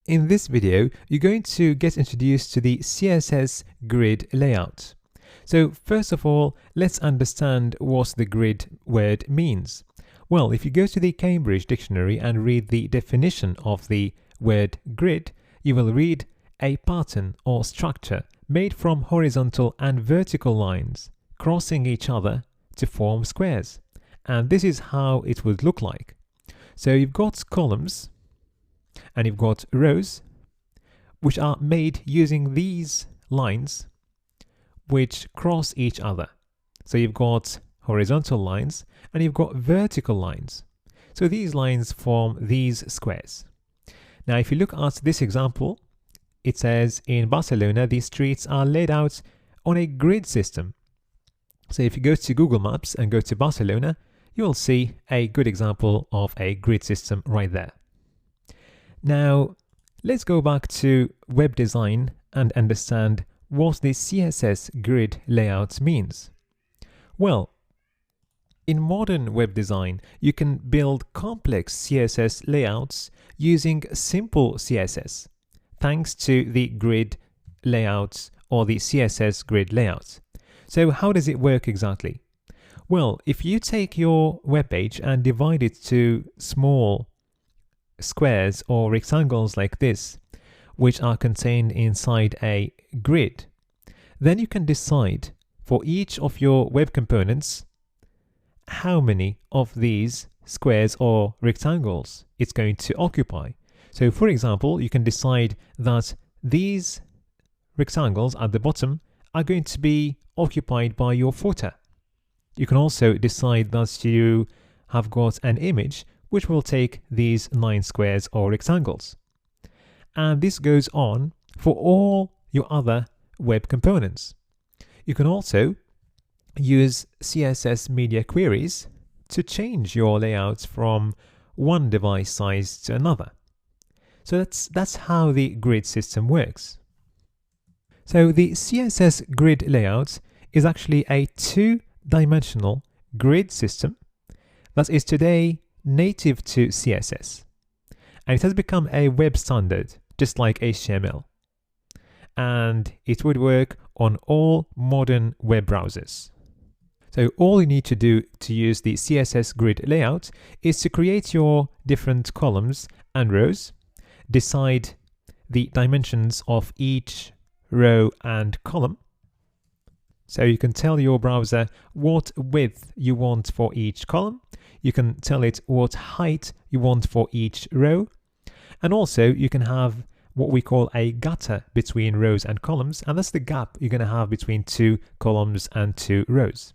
In this video, you're going to get introduced to the CSS grid layout. So first of all, let's understand what the grid word means. Well, if you go to the Cambridge Dictionary and read the definition of the word grid, you will read a pattern or structure made from horizontal and vertical lines crossing each other to form squares. And this is how it would look like. So you've got columns and you've got rows which are made using these lines which cross each other. So you've got horizontal lines and you've got vertical lines. So these lines form these squares. Now if you look at this example, it says in Barcelona the streets are laid out on a grid system. So if you go to Google Maps and go to Barcelona, you will see a good example of a grid system right there. Now, let's go back to web design and understand what the CSS grid layout means. Well, in modern web design, you can build complex CSS layouts using simple CSS, thanks to the grid layouts or the CSS grid layout. So how does it work exactly? Well, if you take your web page and divide it to small squares or rectangles like this, which are contained inside a grid, then you can decide for each of your web components how many of these squares or rectangles it's going to occupy. So for example, you can decide that these rectangles at the bottom are going to be occupied by your footer. You can also decide that you have got an image which will take these 9 squares or rectangles. And this goes on for all your other web components. You can also use CSS media queries to change your layouts from one device size to another. So that's how the grid system works. So the CSS grid layout is actually a two-dimensional grid system that is today native to CSS, and it has become a web standard just like HTML, and it would work on all modern web browsers. So all you need to do to use the CSS grid layout is to create your different columns and rows, decide the dimensions of each row and column. So you can tell your browser what width you want for each column. You can tell it what height you want for each row. And also you can have what we call a gutter between rows and columns. And that's the gap you're going to have between two columns and two rows.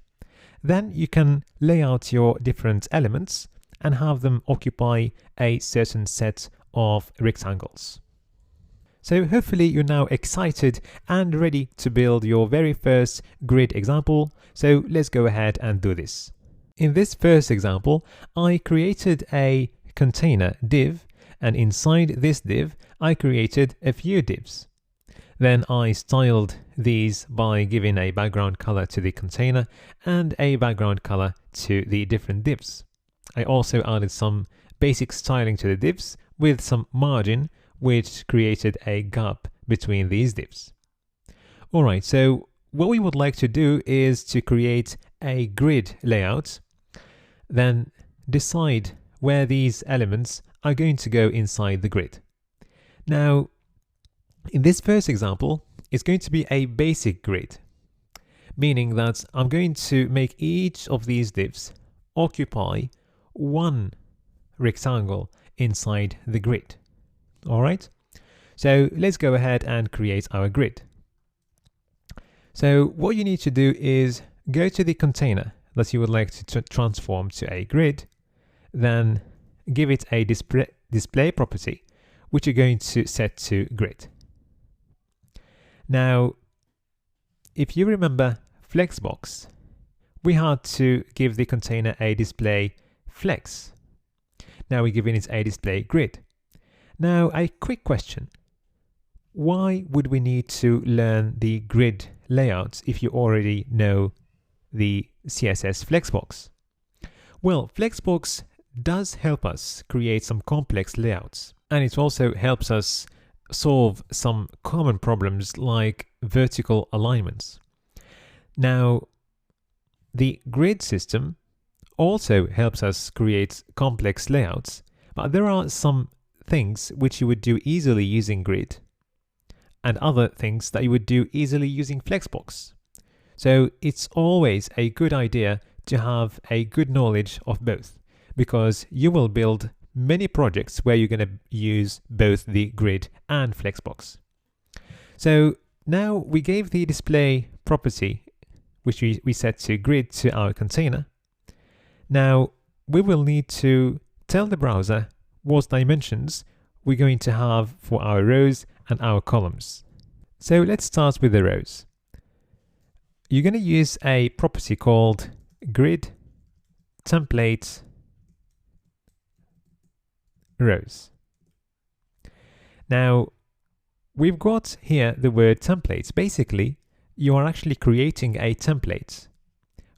Then you can lay out your different elements and have them occupy a certain set of rectangles. So hopefully you're now excited and ready to build your very first grid example. So let's go ahead and do this. In this first example, I created a container div, and inside this div, I created a few divs. Then I styled these by giving a background color to the container and a background color to the different divs. I also added some basic styling to the divs with some margin, which created a gap between these divs. Alright, so what we would like to do is to create a grid layout, then decide where these elements are going to go inside the grid. Now, in this first example, it's going to be a basic grid, meaning that I'm going to make each of these divs occupy one rectangle inside the grid. Alright, so let's go ahead and create our grid. So what you need to do is go to the container that you would like to transform to a grid, then give it a display property, which you're going to set to grid. Now, if you remember Flexbox, we had to give the container a display flex. Now we're giving it a display grid. Now, a quick question. Why would we need to learn the grid layouts if you already know the CSS Flexbox? Well, Flexbox does help us create some complex layouts, and it also helps us solve some common problems like vertical alignments. Now, the grid system also helps us create complex layouts, but there are some things which you would do easily using grid and other things that you would do easily using Flexbox. So it's always a good idea to have a good knowledge of both, because you will build many projects where you're going to use both the grid and Flexbox. So now we gave the display property, which we set to grid, to our container. Now we will need to tell the browser what dimensions we're going to have for our rows and our columns. So let's start with the rows. You're going to use a property called grid template rows. Now we've got here the word templates. Basically, you are actually creating a template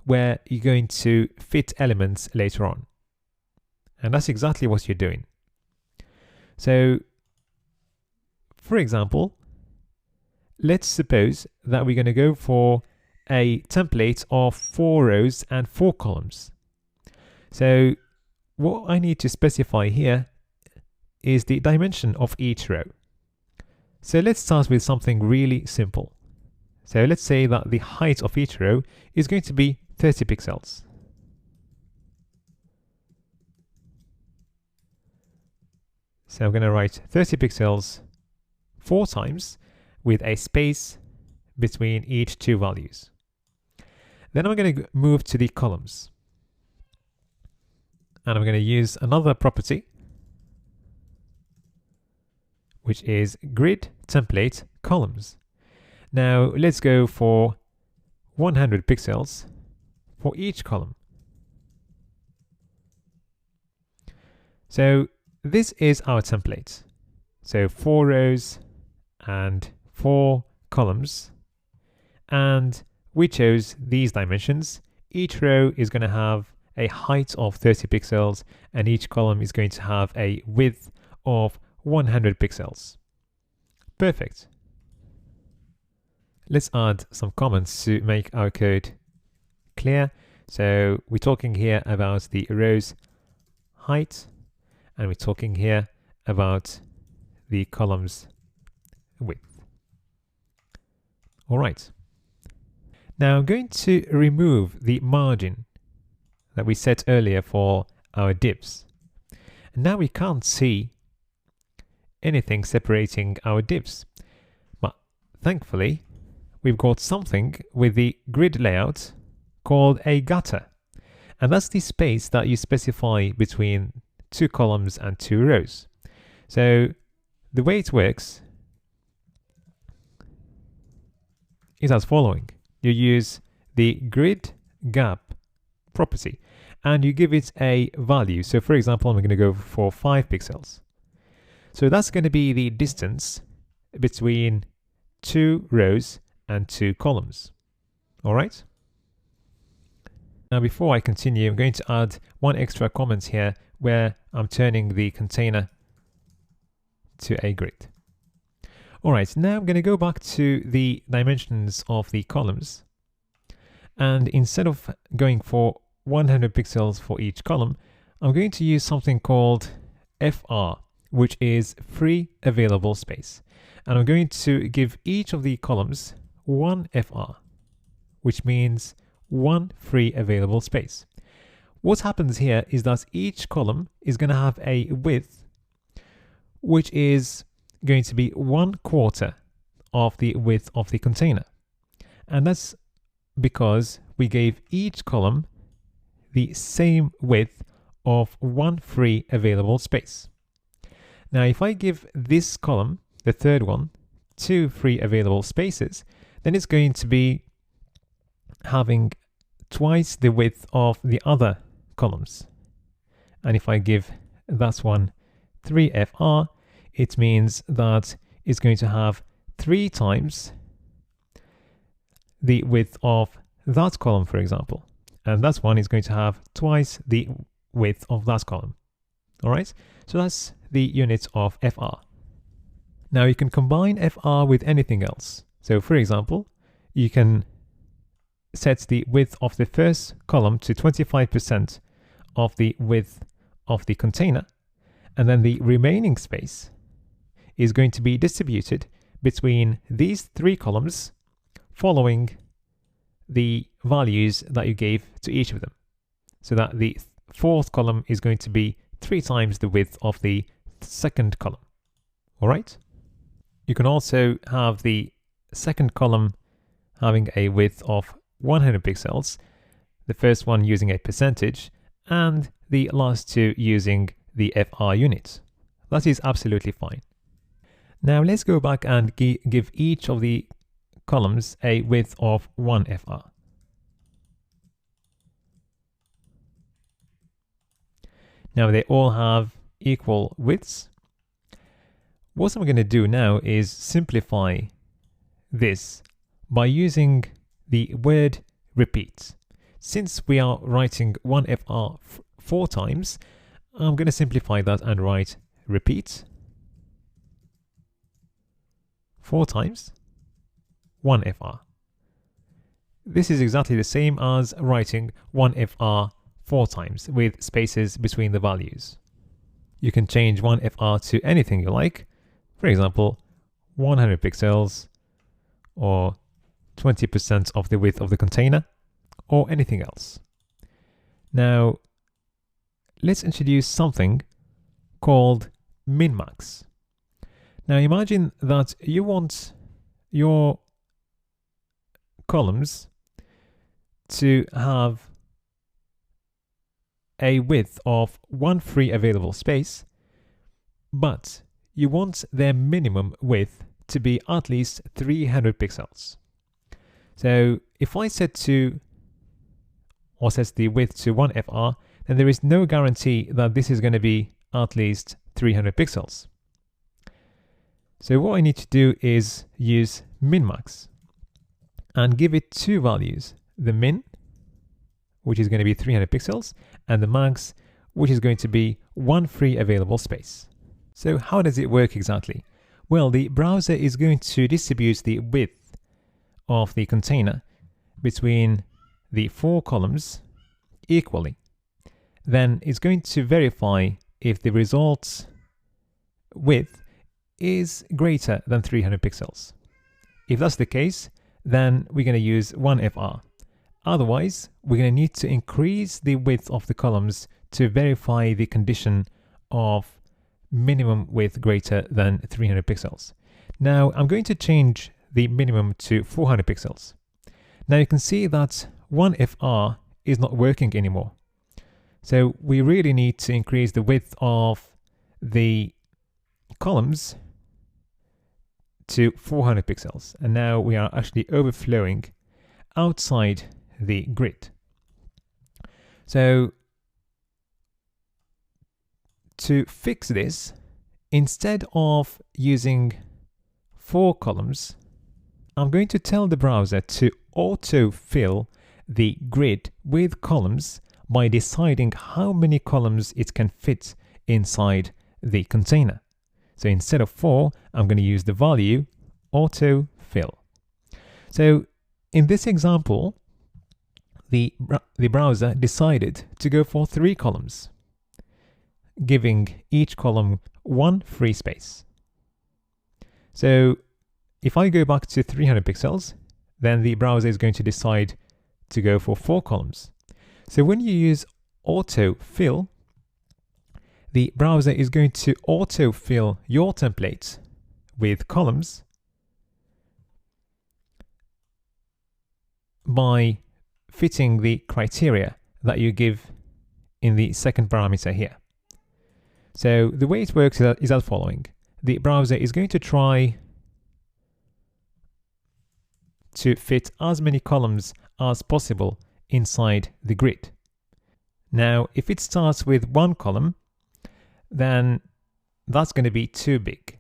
where you're going to fit elements later on. And that's exactly what you're doing. So, for example, let's suppose that we're going to go for a template of 4 rows and 4 columns. So what I need to specify here is the dimension of each row. So let's start with something really simple. So let's say that the height of each row is going to be 30 pixels. So I'm going to write 30 pixels 4 times with a space between each 2 values. Then I'm going to move to the columns. And I'm going to use another property, which is grid template columns. Now let's go for 100 pixels for each column. So this is our template. So 4 rows and 4 columns. And we chose these dimensions. Each row is going to have a height of 30 pixels and each column is going to have a width of 100 pixels. Perfect. Let's add some comments to make our code clear. So we're talking here about the rows height, and we're talking here about the columns width. All right. Now I'm going to remove the margin that we set earlier for our divs. And now we can't see anything separating our divs. But thankfully, we've got something with the grid layout called a gutter. And that's the space that you specify between 2 columns and 2 rows. So the way it works is as following. You use the grid gap property and you give it a value. So for example, I'm going to go for 5 pixels. So that's going to be the distance between 2 rows and 2 columns. All right. Now, before I continue, I'm going to add one extra comment here where I'm turning the container to a grid. All right, now I'm going to go back to the dimensions of the columns. And instead of going for 100 pixels for each column, I'm going to use something called FR, which is free available space. And I'm going to give each of the columns 1 FR, which means 1 free available space. What happens here is that each column is going to have a width, which is going to be 1/4 of the width of the container. And that's because we gave each column the same width of 1 free available space. Now, if I give this column, the third one, 2 free available spaces, then it's going to be having twice the width of the other columns. And if I give that one 3 FR, it means that it's going to have 3 times the width of that column, for example. And that one is going to have twice the width of that column. All right, so that's the unit of FR. Now you can combine FR with anything else. So for example, you can set the width of the first column to 25% of the width of the container, and then the remaining space is going to be distributed between these three columns following the values that you gave to each of them. So that the fourth column is going to be 3 times the width of the second column. All right? You can also have the second column having a width of 100 pixels, the first one using a percentage, and the last two using the FR unit. That is absolutely fine. Now let's go back and give each of the columns a width of 1 FR. Now they all have equal widths. What I'm going to do now is simplify this by using the word repeat. Since we are writing 1 FR 4 times, I'm going to simplify that and write repeat 4 times 1 FR. This is exactly the same as writing 1 FR 4 times with spaces between the values. You can change 1 FR to anything you like. For example, 100 pixels or 20% of the width of the container or anything else. Now, let's introduce something called min-max. Now imagine that you want your columns to have a width of one free available space, but you want their minimum width to be at least 300 pixels. So if I set the width to 1 FR, then there is no guarantee that this is going to be at least 300 pixels. So what I need to do is use min-max and give it two values, the min, which is going to be 300 pixels, and the max, which is going to be one free available space. So how does it work exactly? Well, the browser is going to distribute the width of the container between the 4 columns equally. Then it's going to verify if the result's width is greater than 300 pixels. If that's the case, then we're going to use 1 FR. Otherwise, we're going to need to increase the width of the columns to verify the condition of minimum width greater than 300 pixels. Now, I'm going to change the minimum to 400 pixels. Now you can see that 1 FR is not working anymore. So we really need to increase the width of the columns to 400 pixels. And now we are actually overflowing outside the grid. So to fix this, instead of using 4 columns, I'm going to tell the browser to auto-fill the grid with columns by deciding how many columns it can fit inside the container. So instead of 4, I'm going to use the value auto-fill. So in this example, the browser decided to go for 3 columns, giving each column one free space. So if I go back to 300 pixels, then the browser is going to decide to go for 4 columns. So when you use auto-fill, the browser is going to auto-fill your template with columns by fitting the criteria that you give in the second parameter here. So the way it works is as following. The browser is going to try to fit as many columns as possible inside the grid. Now, if it starts with 1 column, then that's going to be too big.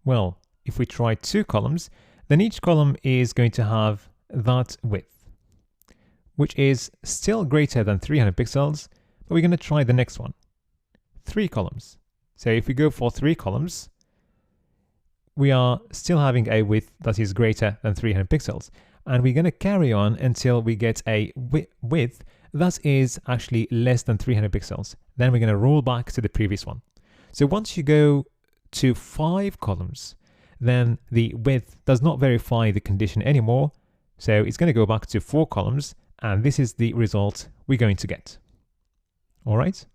Well, if we try 2 columns, then each column is going to have that width, which is still greater than 300 pixels, but we're going to try the next one, 3 columns. So if we go for 3 columns, we are still having a width that is greater than 300 pixels. And we're going to carry on until we get a width that is actually less than 300 pixels. Then we're going to roll back to the previous one. So once you go to 5 columns, then the width does not verify the condition anymore. So it's going to go back to 4 columns, and this is the result we're going to get. All right.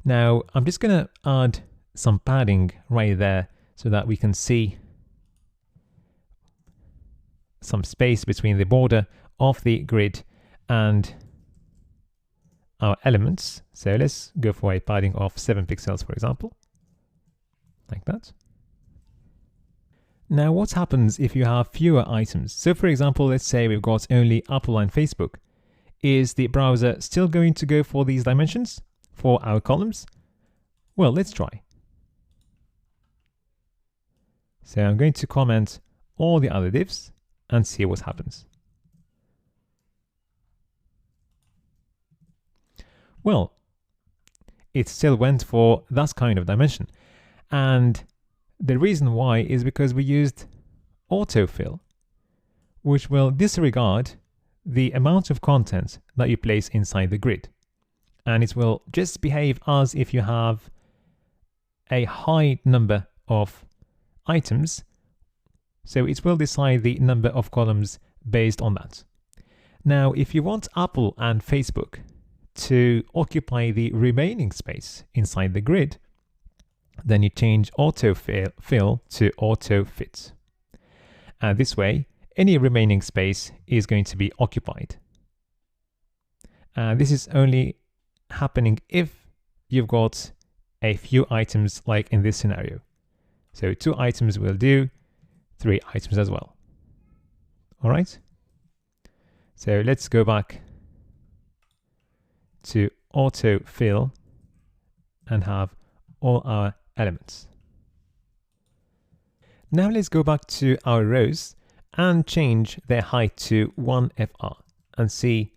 Now I'm just going to add some padding right there so that we can see some space between the border of the grid and our elements. So let's go for a padding of 7 pixels, for example, like that. Now what happens if you have fewer items? So for example, let's say we've got only Apple and Facebook. Is the browser still going to go for these dimensions for our columns? Well, let's try. So I'm going to comment all the other divs and see what happens. Well, it still went for that kind of dimension. And the reason why is because we used autofill, which will disregard the amount of content that you place inside the grid. And it will just behave as if you have a high number of items. So it will decide the number of columns based on that. Now, if you want Apple and Facebook to occupy the remaining space inside the grid, then you change autofill to autofit. And this way, any remaining space is going to be occupied. And this is only happening if you've got a few items, like in this scenario. So 2 items will do, 3 items as well. All right. So let's go back to autofill and have all our elements. Now let's go back to our rows and change their height to 1FR and see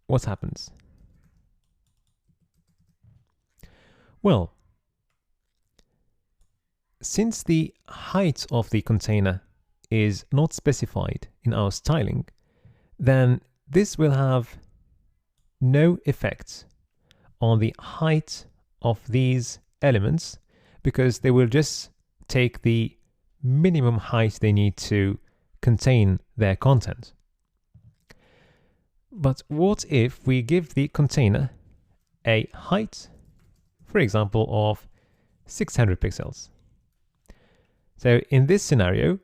what happens. Well, since the height of the container is not specified in our styling, then this will have no effect on the height of these elements, because they will just take the minimum height they need to contain their content. But what if we give the container a height, for example, of 600 pixels? So in this scenario,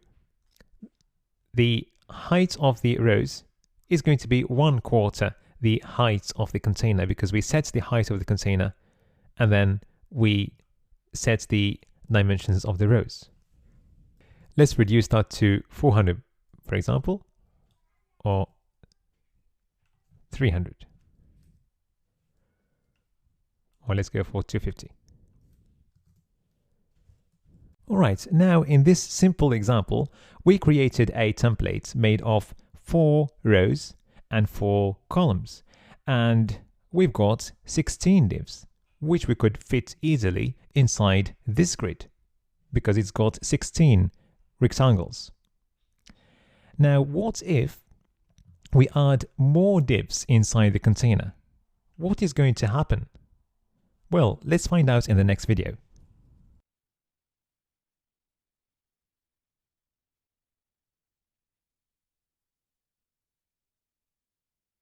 the height of the rows is going to be 1/4 the height of the container, because we set the height of the container and then we set the dimensions of the rows. Let's reduce that to 400, for example, or 300. Or let's go for 250. All right, now in this simple example, we created a template made of 4 rows and 4 columns. And we've got 16 divs, which we could fit easily inside this grid, because it's got 16 rectangles. Now, what if we add more divs inside the container? What is going to happen? Well, let's find out in the next video.